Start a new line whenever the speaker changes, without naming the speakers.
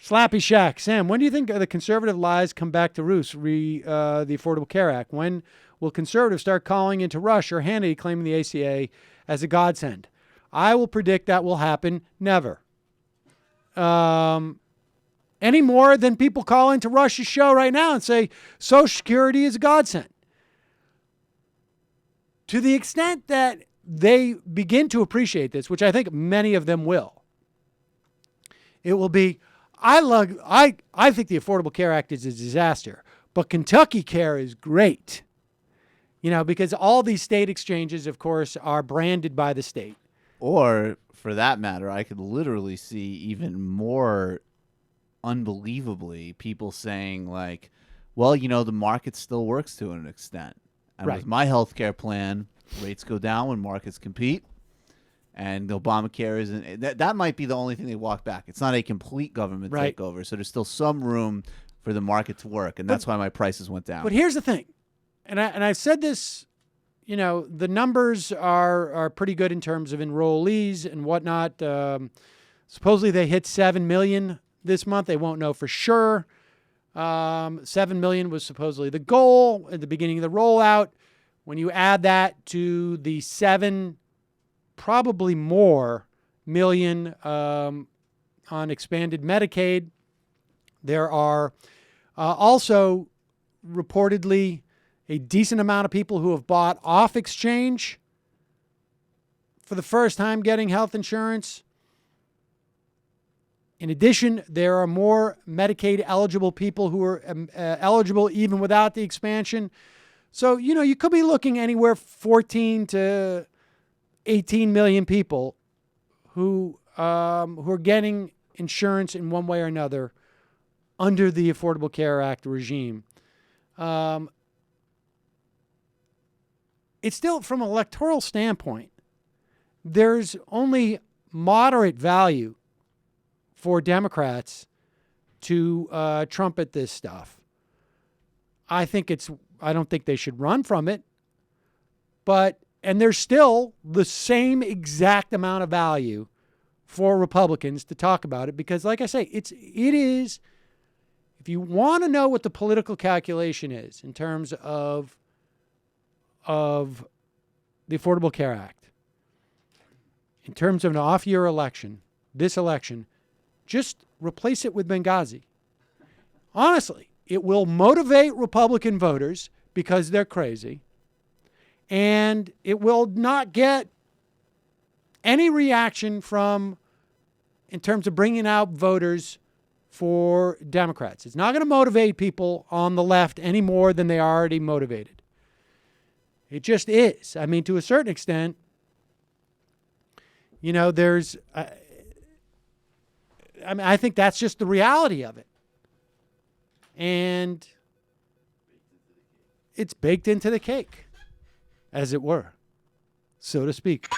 Slappy Shack. Sam, when do you think the conservative lies come back to roost? The Affordable Care Act. When will conservatives start calling into Rush or Hannity claiming the ACA as a godsend? I will predict that will happen never. Any more than people call into Rush's show right now and say Social Security is a godsend. To the extent that they begin to appreciate this, which I think many of them will, it will be, I think the Affordable Care Act is a disaster, but Kentucky Care is great. Because all these state exchanges, of course, are branded by the state.
Or, for that matter, I could literally see even more unbelievably people saying, like, well, the market still works to an extent. And
Right.
with my healthcare plan, rates go down when markets compete. And Obamacare isn't. That might be the only thing they walk back. It's not a complete government
Right.
takeover. So there's still some room for the market to work. And that's why my prices went down.
But here's the thing. And I've said this, the numbers are pretty good in terms of enrollees and whatnot. Supposedly they hit 7 million this month. They won't know for sure. 7 million was supposedly the goal at the beginning of the rollout. When you add that to the 7, probably more million on expanded Medicaid, there are also reportedly a decent amount of people who have bought off exchange for the first time getting health insurance. In addition, there are more Medicaid eligible people who are eligible even without the expansion. So, you could be looking anywhere 14 to 18 million people who are getting insurance in one way or another under the Affordable Care Act regime. It's still, from an electoral standpoint, there's only moderate value for Democrats to trumpet this stuff. I don't think they should run from it, and there's still the same exact amount of value for Republicans to talk about it because, like I say, it is, if you want to know what the political calculation is in terms of the Affordable Care Act, in terms of an off-year election, this election, just replace it with Benghazi. Honestly, it will motivate Republican voters because they're crazy, and it will not get any reaction in terms of bringing out voters for Democrats. It's not going to motivate people on the left any more than they are already motivated. It just is. I mean, to a certain extent, there's... I think that's just the reality of it. And it's baked into the cake, as it were, so to speak.